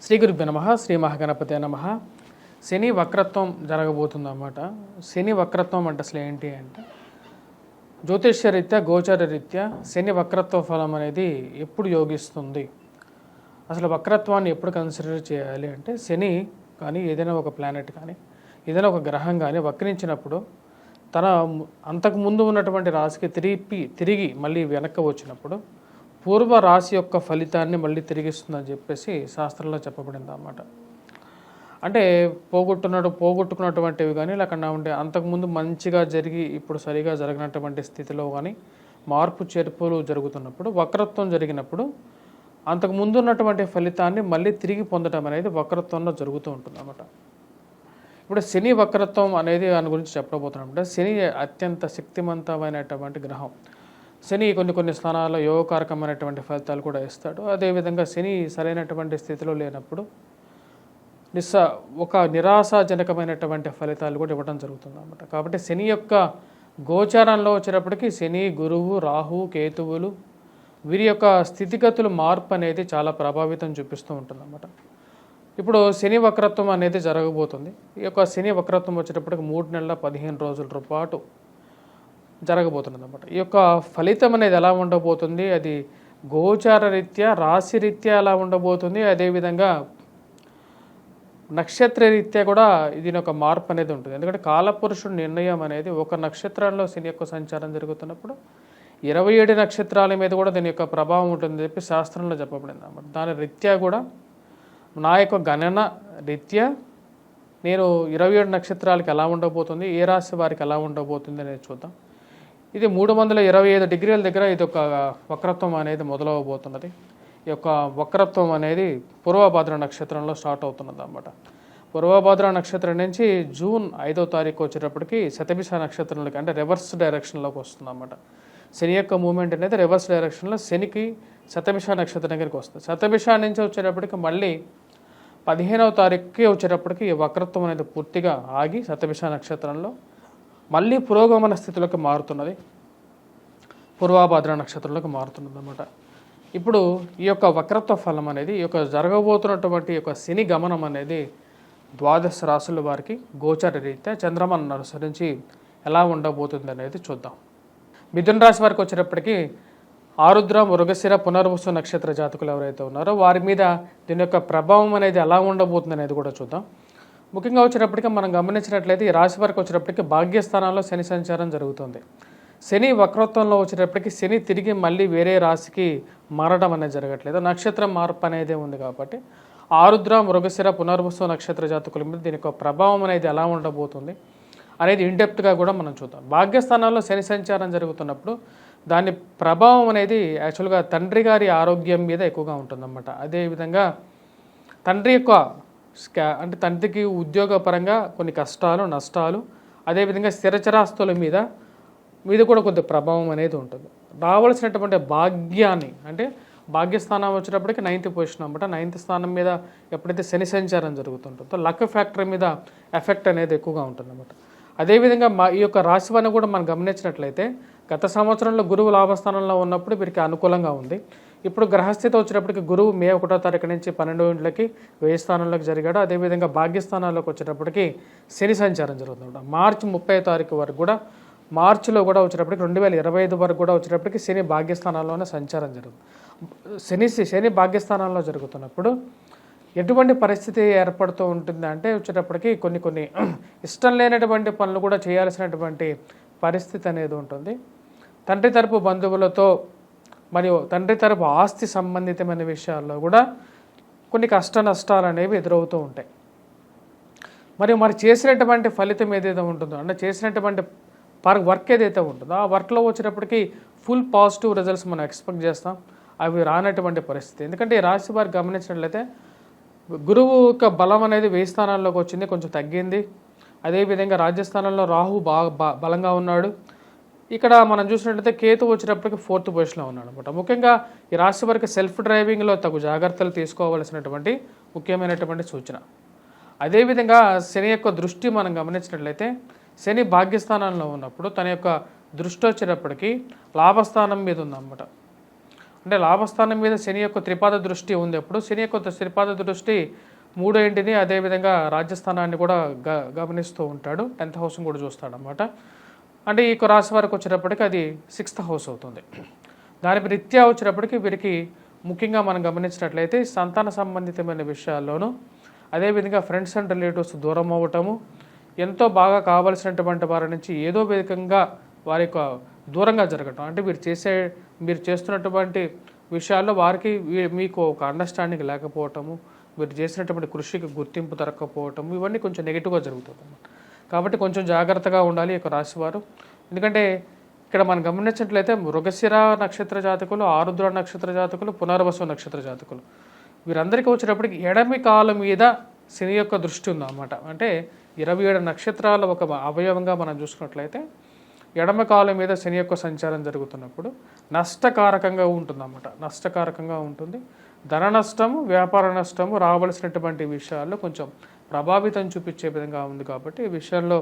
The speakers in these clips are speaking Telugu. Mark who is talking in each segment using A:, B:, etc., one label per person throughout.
A: శ్రీ గురుభ్యో నమః. శ్రీ మహాగణపతే నమః. శని వక్రత్వం జరగబోతుందన్నమాట. శని వక్రత్వం అంటే అసలు ఏంటి అంటే, జ్యోతిష్య రీత్యా గోచార రీత్యా శని వక్రత్వ ఫలం అనేది ఎప్పుడు యోగిస్తుంది, అసలు వక్రత్వాన్ని ఎప్పుడు కన్సిడర్ చేయాలి అంటే, శని కానీ ఏదైనా ఒక ప్లానెట్ కానీ ఏదైనా ఒక గ్రహం కానీ వక్రించినప్పుడు తన అంతకుముందు ఉన్నటువంటి రాశికి తిరిగి మళ్ళీ వెనక్కి వచ్చినప్పుడు పూర్వ రాశి యొక్క ఫలితాన్ని మళ్ళీ తిరిగిస్తుందని చెప్పేసి శాస్త్రంలో చెప్పబడింది అన్నమాట. అంటే పోగొట్టుకున్నటువంటివి కానీ లేకుండా ఉంటే అంతకుముందు మంచిగా జరిగి ఇప్పుడు సరిగా జరగినటువంటి స్థితిలో కానీ మార్పు చేర్పులు జరుగుతున్నప్పుడు వక్రత్వం జరిగినప్పుడు అంతకుముందు ఉన్నటువంటి ఫలితాన్ని మళ్ళీ తిరిగి పొందడం అనేది వక్రత్వంలో జరుగుతూ ఉంటుంది అన్నమాట. ఇప్పుడు శని వక్రత్వం అనేది దాని గురించి చెప్పబోతున్నాం. అంటే శని అత్యంత శక్తివంతమైనటువంటి గ్రహం. శని కొన్ని స్థానాల్లో యోగకారకమైనటువంటి ఫలితాలు కూడా ఇస్తాడు. అదేవిధంగా శని సరైనటువంటి స్థితిలో లేనప్పుడు ఒక నిరాశాజనకమైనటువంటి ఫలితాలు కూడా ఇవ్వడం జరుగుతుంది అన్నమాట. కాబట్టి శని యొక్క గోచారంలో వచ్చేటప్పటికి శని, గురువు, రాహు, కేతువులు వీరి యొక్క స్థితిగతులు మార్పు అనేది చాలా ప్రభావితం చూపిస్తూ ఉంటుంది అన్నమాట. ఇప్పుడు శని వక్రత్వం అనేది జరగబోతుంది. ఈ యొక్క శని వక్రత్వం వచ్చేటప్పటికి 3 నెలల 15 రోజుల పాటు జరగబోతున్నది అన్నమాట. ఈ యొక్క ఫలితం అనేది ఎలా ఉండబోతుంది, అది గోచార రీత్యా రాశి రీత్యా ఎలా ఉండబోతుంది, అదేవిధంగా నక్షత్ర రీత్యా కూడా దీని యొక్క మార్పు అనేది ఉంటుంది. ఎందుకంటే కాలపురుషుడు నిర్ణయం అనేది ఒక నక్షత్రంలో శని యొక్క సంచారం జరుగుతున్నప్పుడు 27 నక్షత్రాల మీద కూడా దీని యొక్క ప్రభావం ఉంటుందని చెప్పి శాస్త్రంలో చెప్పబడింది అన్నమాట. దాని రీత్యా కూడా నా యొక్క గణన రీత్యా నేను 27 నక్షత్రాలకి ఎలా ఉండబోతుంది, ఏ రాశి వారికి ఎలా ఉండబోతుంది అనేది చూద్దాం. ఇది 325 డిగ్రీల దగ్గర ఇది ఒక వక్రత్వం అనేది మొదలవబోతున్నది. ఈ యొక్క వక్రత్వం అనేది పూర్వభాద్ర నక్షత్రంలో స్టార్ట్ అవుతున్నది అన్నమాట. పూర్వభాద్ర నక్షత్రం నుంచి జూన్ 5వ తారీఖు వచ్చేటప్పటికి శతభిష నక్షత్రంలోకి అంటే రివర్స్ డైరెక్షన్లోకి వస్తుంది అన్నమాట. శని యొక్క మూమెంట్ అనేది రివర్స్ డైరెక్షన్లో శనికి శతభిష నక్షత్రం దగ్గరికి వస్తుంది. శతభిష నుంచి వచ్చేటప్పటికి మళ్ళీ 15వ తారీఖుకి వచ్చేటప్పటికి ఈ వక్రత్వం అనేది పూర్తిగా ఆగి శతభిష నక్షత్రంలో మళ్ళీ పురోగమన స్థితిలోకి మారుతున్నది, పూర్వభాద్ర నక్షత్రంలోకి మారుతున్నది అన్నమాట. ఇప్పుడు ఈ యొక్క వక్రత్వ ఫలం అనేది ఈ యొక్క జరగబోతున్నటువంటి యొక్క శని గమనం అనేది 12 రాశుల వారికి గోచర రీత్యా చంద్రమానాన్ని అనుసరించి ఎలా ఉండబోతుంది అనేది చూద్దాం. మిథున రాశి వారికి వచ్చేటప్పటికి ఆరుద్ర, మృగశిర, పునర్వసు నక్షత్ర జాతకులు ఎవరైతే ఉన్నారో వారి మీద దీని యొక్క ప్రభావం అనేది ఎలా ఉండబోతుంది అనేది కూడా చూద్దాం. ముఖ్యంగా వచ్చేటప్పటికి మనం గమనించినట్లయితే ఈ రాశి వారికి వచ్చేటప్పటికి భాగ్యస్థానాల్లో శని సంచారం జరుగుతుంది. శని వక్రత్వంలో వచ్చేటప్పటికి శని తిరిగి మళ్ళీ వేరే రాశికి మారడం అనేది జరగట్లేదు, నక్షత్రం మార్పు అనేది ఉంది. కాబట్టి ఆరుద్ర, మృగశిర, పునర్వసు నక్షత్ర జాతకుల మీద దీని యొక్క ప్రభావం అనేది ఎలా ఉండబోతుంది అనేది ఇన్డెప్త్గా కూడా మనం చూద్దాం. భాగ్యస్థానాల్లో శని సంచారం జరుగుతున్నప్పుడు దాని ప్రభావం అనేది యాక్చువల్గా తండ్రి గారి ఆరోగ్యం మీద ఎక్కువగా ఉంటుందన్నమాట. అదేవిధంగా తండ్రి యొక్క అంటే తండ్రికి ఉద్యోగపరంగా కొన్ని కష్టాలు, నష్టాలు, అదేవిధంగా స్థిరచరాస్తుల మీద కూడా కొద్ది ప్రభావం అనేది ఉంటుంది. రావాల్సినటువంటి భాగ్యాన్ని అంటే భాగ్యస్థానం వచ్చేటప్పటికి 9th పొజిషన్ అన్నమాట. 9th స్థానం మీద ఎప్పుడైతే శని సంచారం జరుగుతుంటుందో లక్ ఫ్యాక్టరీ మీద ఎఫెక్ట్ అనేది ఎక్కువగా ఉంటుందన్నమాట. అదేవిధంగా ఈ యొక్క రాశివాన్ని కూడా మనం గమనించినట్లయితే గత సంవత్సరంలో గురువు లాభస్థానంలో ఉన్నప్పుడు వీరికి అనుకూలంగా ఉంది. ఇప్పుడు గ్రహస్థితి వచ్చేటప్పటికి గురువు మే 1వ తారీఖు నుంచి 12 ఇంట్లకి 1000 స్థానంలోకి జరిగాడు. అదేవిధంగా భాగ్యస్థానాల్లోకి వచ్చేటప్పటికి శని సంచారం జరుగుతుంది. మార్చి 30వ తారీఖు వరకు కూడా, మార్చిలో కూడా వచ్చేటప్పటికి 2025 వరకు కూడా వచ్చేటప్పటికి శని భాగ్యస్థానాల్లోనే సంచారం జరుగుతుంది. శని భాగ్యస్థానాల్లో జరుగుతున్నప్పుడు ఎటువంటి పరిస్థితి ఏర్పడుతూ ఉంటుంది అంటే వచ్చేటప్పటికి కొన్ని ఇష్టం లేనటువంటి పనులు కూడా చేయాల్సినటువంటి పరిస్థితి అనేది ఉంటుంది. తండ్రి తరపు బంధువులతో మరియు తండ్రి తరపు ఆస్తి సంబంధితమైన విషయాల్లో కూడా కొన్ని కష్ట నష్టాలు అనేవి ఎదురవుతూ ఉంటాయి. మరి చేసినటువంటి ఫలితం ఏదైతే ఉంటుందో అంటే చేసినటువంటి వర్క్ ఏదైతే ఉంటుందో ఆ వర్క్లో వచ్చేటప్పటికి ఫుల్ పాజిటివ్ రిజల్ట్స్ మనం ఎక్స్పెక్ట్ చేస్తాం. అవి రానటువంటి పరిస్థితి. ఎందుకంటే ఈ రాశి వారు గమనించినట్లయితే గురువు యొక్క బలం అనేది 1000 స్థానాల్లోకి వచ్చింది, కొంచెం తగ్గింది. అదేవిధంగా రాజ్యస్థానంలో రాహు బలంగా ఉన్నాడు. ఇక్కడ మనం చూసినట్లయితే కేతు వచ్చేటప్పటికి 4th పొజిషన్లో ఉన్నాడు అనమాట. ముఖ్యంగా ఈ రాశి వారికి సెల్ఫ్ డ్రైవింగ్లో తగు జాగ్రత్తలు తీసుకోవాల్సినటువంటి ముఖ్యమైనటువంటి సూచన. అదేవిధంగా శని యొక్క దృష్టి మనం గమనించినట్లయితే శని భాగ్యస్థానంలో ఉన్నప్పుడు తన యొక్క దృష్టి వచ్చేటప్పటికి లాభస్థానం మీద ఉందన్నమాట. అంటే లాభస్థానం మీద శని యొక్క త్రిపాద దృష్టి ఉంది. అప్పుడు శని యొక్క త్రిపాద దృష్టి 3వ ఇంటిని అదేవిధంగా రాజ్యస్థానాన్ని కూడా గమనిస్తూ ఉంటాడు. 10th హౌస్ని కూడా చూస్తాడనమాట. అంటే ఈ రాశి వారికి వచ్చేటప్పటికి అది 6th హౌస్ అవుతుంది. దాని రీత్యా వచ్చేటప్పటికి వీరికి ముఖ్యంగా మనం గమనించినట్లయితే సంతాన సంబంధితమైన విషయాల్లోనూ అదేవిధంగా ఫ్రెండ్స్ అండ్ రిలేటివ్స్ దూరం అవ్వటము, ఎంతో బాగా కావాల్సినటువంటి వారి నుంచి ఏదో విధంగా వారి యొక్క దూరంగా జరగటం, అంటే మీరు చేస్తున్నటువంటి విషయాల్లో వారికి మీకు ఒక అండర్స్టాండింగ్ లేకపోవటము, మీరు చేసినటువంటి కృషికి గుర్తింపు దొరకకపోవటము, ఇవన్నీ కొంచెం నెగిటివ్గా జరుగుతుంది. కాబట్టి కొంచెం జాగ్రత్తగా ఉండాలి ఈ యొక్క రాశివారు. ఎందుకంటే ఇక్కడ మనం గమనించినట్లయితే మృగశిర నక్షత్ర జాతకులు, ఆరుద్ర నక్షత్ర జాతకులు, పునర్వసు నక్షత్ర జాతకులు వీరందరికీ వచ్చేటప్పటికి ఎడమి కాలు మీద శని యొక్క దృష్టి ఉందన్నమాట. అంటే 27 నక్షత్రాల ఒక అవయవంగా మనం చూసుకున్నట్లయితే ఎడమ కాలు మీద శని యొక్క సంచారం జరుగుతున్నప్పుడు నష్టకారకంగా ఉంటుందన్నమాట. నష్టకారకంగా ఉంటుంది. ధన నష్టము, వ్యాపార నష్టము, రావలసినటువంటి విషయాల్లో కొంచెం ప్రభావితం చూపించే విధంగా ఉంది. కాబట్టి ఈ విషయాల్లో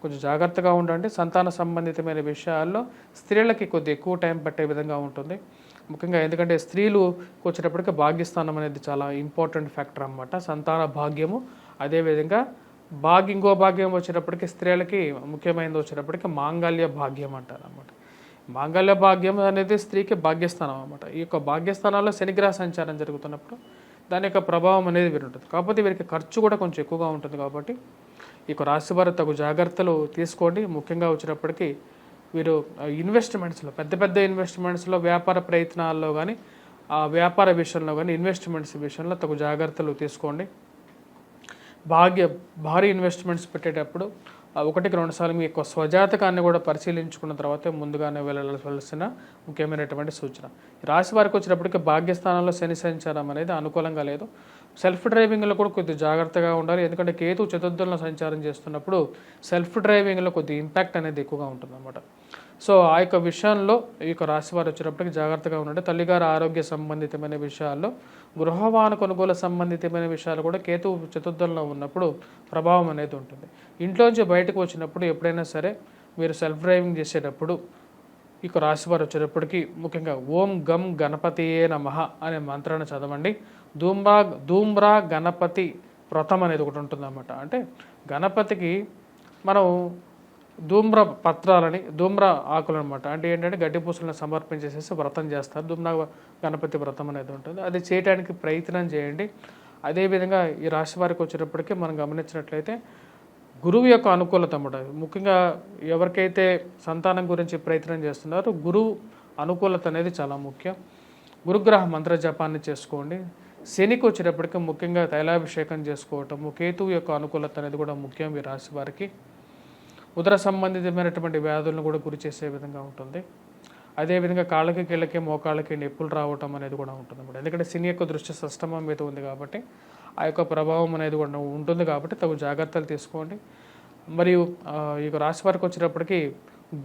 A: కొంచెం జాగ్రత్తగా ఉండండి. సంతాన సంబంధితమైన విషయాల్లో స్త్రీలకి కొద్దిగా ఎక్కువ టైం పట్టే విధంగా ఉంటుంది ముఖ్యంగా. ఎందుకంటే స్త్రీలు వచ్చేటప్పటికి భాగ్యస్థానం అనేది చాలా ఇంపార్టెంట్ ఫ్యాక్టర్ అన్నమాట. సంతాన భాగ్యము, అదేవిధంగా ఇంకో భాగ్యం వచ్చేటప్పటికి స్త్రీలకి ముఖ్యమైనది వచ్చేటప్పటికి మాంగళ్య భాగ్యం అంటారు అన్నమాట. మాంగళ్య భాగ్యం అనేది స్త్రీకి భాగ్యస్థానం అన్నమాట. ఈ యొక్క భాగ్యస్థానాల్లో శనిగ్రహ సంచారం జరుగుతున్నప్పుడు దాని యొక్క ప్రభావం అనేది వీరుంటుంది. కాకపోతే వీరికి ఖర్చు కూడా కొంచెం ఎక్కువగా ఉంటుంది. కాబట్టి ఈ యొక్క రాశి వారు తగు జాగ్రత్తలు తీసుకోండి. ముఖ్యంగా వచ్చినప్పటికీ వీరు ఇన్వెస్ట్మెంట్స్లో, పెద్ద పెద్ద ఇన్వెస్ట్మెంట్స్లో, వ్యాపార ప్రయత్నాల్లో కానీ, వ్యాపార విషయంలో కానీ, ఇన్వెస్ట్మెంట్స్ విషయంలో తగు జాగ్రత్తలు తీసుకోండి. భారీ ఇన్వెస్ట్మెంట్స్ పెట్టేటప్పుడు 1-2 సార్లు మీ యొక్క స్వజాతకాన్ని కూడా పరిశీలించుకున్న తర్వాతే ముందుగానే వెళ్ళవలసిన ముఖ్యమైనటువంటి సూచన. రాశి వారికి వచ్చినప్పటికీ భాగ్యస్థానంలో శని సంచారం అనేది అనుకూలంగా లేదు. సెల్ఫ్ డ్రైవింగ్లో కూడా కొద్దిగా జాగ్రత్తగా ఉండాలి. ఎందుకంటే కేతు చతుర్థంలో సంచారం చేస్తున్నప్పుడు సెల్ఫ్ డ్రైవింగ్లో కొద్ది ఇంపాక్ట్ అనేది ఎక్కువగా ఉంటుంది అన్నమాట. సో ఆ యొక్క విషయంలో ఈ యొక్క రాశి వారు వచ్చేటప్పటికి జాగ్రత్తగా ఉండండి. తల్లిగారి ఆరోగ్య సంబంధితమైన విషయాల్లో, గృహవాహన కొనుగోలు సంబంధితమైన విషయాలు కూడా కేతు చతుర్థంలో ఉన్నప్పుడు ప్రభావం అనేది ఉంటుంది. ఇంట్లోంచి బయటకు వచ్చినప్పుడు ఎప్పుడైనా సరే మీరు సెల్ఫ్ డ్రైవింగ్ చేసేటప్పుడు ఈ యొక్క రాశి వారు వచ్చేటప్పటికి ముఖ్యంగా ఓం గం గణపతియే నమః అనే మంత్రాన్ని చదవండి. ధూమ్రా గణపతి వ్రతం అనేది ఒకటి ఉంటుంది అన్నమాట. అంటే గణపతికి మనం ధూమ్ర పత్రాలని, ధూమ్ర ఆకులు అనమాట. అంటే ఏంటంటే గడ్డి పూసలను సమర్పించేసేసి వ్రతం చేస్తారు. ధూమ్ర గణపతి వ్రతం అనేది ఉంటుంది. అది చేయడానికి ప్రయత్నం చేయండి. అదేవిధంగా ఈ రాశి వారికి వచ్చేటప్పటికి మనం గమనించినట్లయితే గురువు యొక్క అనుకూలత అన్నమాట. ముఖ్యంగా ఎవరికైతే సంతానం గురించి ప్రయత్నం చేస్తున్నారో గురువు అనుకూలత అనేది చాలా ముఖ్యం. గురుగ్రహ మంత్ర జపాన్ని చేసుకోండి. శనికి వచ్చేటప్పటికి ముఖ్యంగా తైలాభిషేకం చేసుకోవటము, కేతువు యొక్క అనుకూలత అనేది కూడా ముఖ్యం ఈ రాశి వారికి. ఉదర సంబంధితమైనటువంటి వ్యాధులను కూడా గురి చేసే విధంగా ఉంటుంది. అదేవిధంగా కాళ్ళకి, కీళ్ళకి, మోకాళ్ళకి నొప్పులు రావటం అనేది కూడా ఉంటుంది అన్నమాట. ఎందుకంటే శని యొక్క దృష్టి షష్టమం మీద ఉంది కాబట్టి ఆ యొక్క ప్రభావం అనేది కూడా ఉంటుంది. కాబట్టి తగు జాగ్రత్తలు తీసుకోండి. మరియు ఈ యొక్క రాశి వారికి వచ్చేటప్పటికి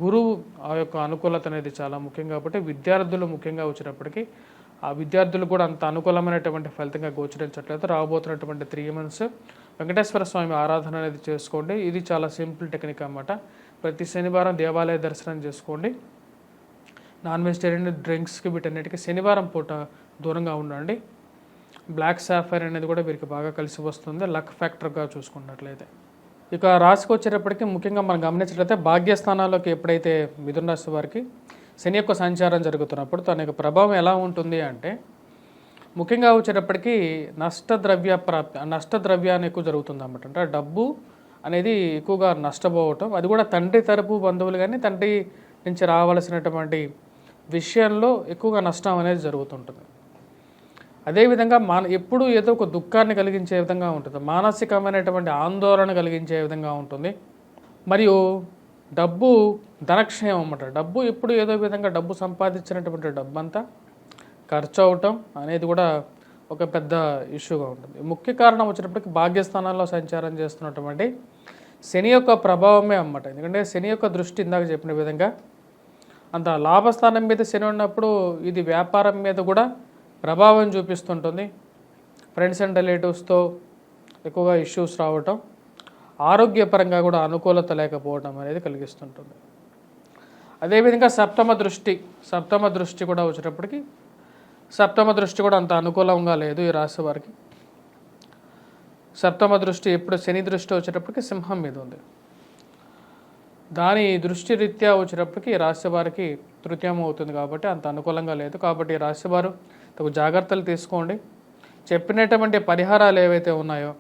A: గురువు ఆ యొక్క అనుకూలత అనేది చాలా ముఖ్యం. కాబట్టి విద్యార్థులు ముఖ్యంగా వచ్చేటప్పటికి ఆ విద్యార్థులు కూడా అంత అనుకూలమైనటువంటి ఫలితంగా గోచరించట్లేదు. రాబోతున్నటువంటి 3 months వెంకటేశ్వర స్వామి ఆరాధన అనేది చేసుకోండి. ఇది చాలా సింపుల్ టెక్నిక్ అన్నమాట. ప్రతి శనివారం దేవాలయ దర్శనం చేసుకోండి. నాన్ వెజిటేరియన్ డ్రింక్స్కి వీటన్నిటికీ శనివారం పూట దూరంగా ఉండండి. బ్లాక్ సాఫైర్ అనేది కూడా వీరికి బాగా కలిసి వస్తుంది లక్ ఫ్యాక్టర్గా చూసుకున్నట్లయితే. ఇక రాశికి వచ్చేటప్పటికి ముఖ్యంగా మనం గమనించినట్లయితే భాగ్యస్థానాల్లోకి ఎప్పుడైతే మిథున రాశి వారికి శని యొక్క సంచారం జరుగుతున్నప్పుడు తన యొక్క ప్రభావం ఎలా ఉంటుంది అంటే ముఖ్యంగా వచ్చేటప్పటికి నష్టద్రవ్యాన్ని ఎక్కువ జరుగుతుంది అన్నమాట. అంటే డబ్బు అనేది ఎక్కువగా నష్టపోవటం, అది కూడా తండ్రి తరపు బంధువులు కానీ తండ్రి నుంచి రావాల్సినటువంటి విషయంలో ఎక్కువగా నష్టం అనేది జరుగుతుంటుంది. అదేవిధంగా ఎప్పుడూ ఏదో ఒక దుఃఖాన్ని కలిగించే విధంగా ఉంటుంది, మానసికమైనటువంటి ఆందోళన కలిగించే విధంగా ఉంటుంది. మరియు డబ్బు ధనక్షయం అన్నమాట. డబ్బు ఎప్పుడు ఏదో విధంగా డబ్బు సంపాదించినటువంటి డబ్బు అంతా ఖర్చు అవటం అనేది కూడా ఒక పెద్ద ఇష్యూగా ఉంటుంది. ముఖ్య కారణం వచ్చినప్పటికీ భాగ్యస్థానాల్లో సంచారం చేస్తున్నటువంటి శని యొక్క ప్రభావమే అన్నమాట. ఎందుకంటే శని యొక్క దృష్టి ఇందాక చెప్పిన విధంగా అంత లాభస్థానం మీద శని ఉన్నప్పుడు ఇది వ్యాపారం మీద కూడా ప్రభావం చూపిస్తుంటుంది. ఫ్రెండ్స్ అండ్ రిలేటివ్స్తో ఎక్కువగా ఇష్యూస్ రావటం, ఆరోగ్యపరంగా కూడా అనుకూలత లేకపోవడం అనేది కలిగిస్తుంటుంది. అదేవిధంగా సప్తమ దృష్టి కూడా వచ్చేటప్పటికి సప్తమ దృష్టి కూడా అంత అనుకూలంగా లేదు ఈ రాశి వారికి. సప్తమ దృష్టి ఎప్పుడు శని దృష్టి వచ్చేటప్పటికి సింహం మీద ఉంది. దాని దృష్టి రీత్యా వచ్చేటప్పటికి ఈ రాశి వారికి తృతీయం అవుతుంది కాబట్టి అంత అనుకూలంగా లేదు. కాబట్టి ఈ రాశి వారు తగు జాగ్రత్తలు తీసుకోండి. చెప్పినటువంటి పరిహారాలు ఏవైతే ఉన్నాయో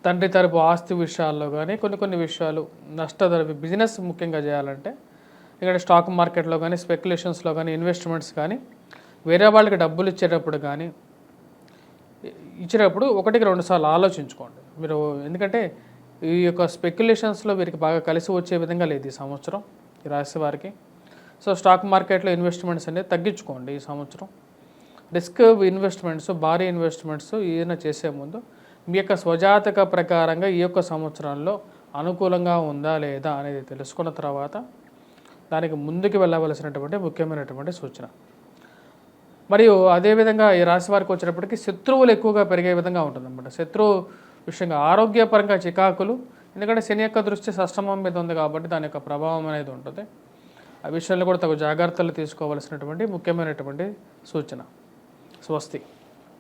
A: తండ్రి తరపు ఆస్తి విషయాల్లో కానీ కొన్ని విషయాలు బిజినెస్ ముఖ్యంగా చేయాలంటే ఇక్కడ స్టాక్ మార్కెట్లో కానీ స్పెక్యులేషన్స్లో కానీ ఇన్వెస్ట్మెంట్స్ కానీ వేరే వాళ్ళకి డబ్బులు ఇచ్చేటప్పుడు కానీ ఇచ్చినప్పుడు 1-2 సార్లు ఆలోచించుకోండి మీరు. ఎందుకంటే ఈ యొక్క స్పెక్యులేషన్స్లో వీరికి బాగా కలిసి వచ్చే విధంగా లేదు ఈ సంవత్సరం ఈ రాశి వారికి. సో స్టాక్ మార్కెట్లో ఇన్వెస్ట్మెంట్స్ అనేది తగ్గించుకోండి ఈ సంవత్సరం. రిస్క్ ఇన్వెస్ట్మెంట్స్, భారీ ఇన్వెస్ట్మెంట్స్ ఏదైనా చేసే ముందు మీ యొక్క స్వజాతక ప్రకారంగా ఈ యొక్క సంవత్సరంలో అనుకూలంగా ఉందా లేదా అనేది తెలుసుకున్న తర్వాత దానికి ముందుకు వెళ్ళవలసినటువంటి ముఖ్యమైనటువంటి సూచన. మరియు అదేవిధంగా ఈ రాశి వారికి వచ్చేటప్పటికి శత్రువులు ఎక్కువగా పెరిగే విధంగా ఉంటుందన్నమాట. శత్రువు విషయంగా ఆరోగ్యపరంగా చికాకులు, ఎందుకంటే శని యొక్క దృష్టి షష్టమం మీద ఉంది కాబట్టి దాని యొక్క ప్రభావం అనేది ఉంటుంది. ఆ విషయంలో కూడా తగు జాగ్రత్తలు తీసుకోవాల్సినటువంటి ముఖ్యమైనటువంటి సూచన. స్వస్తి.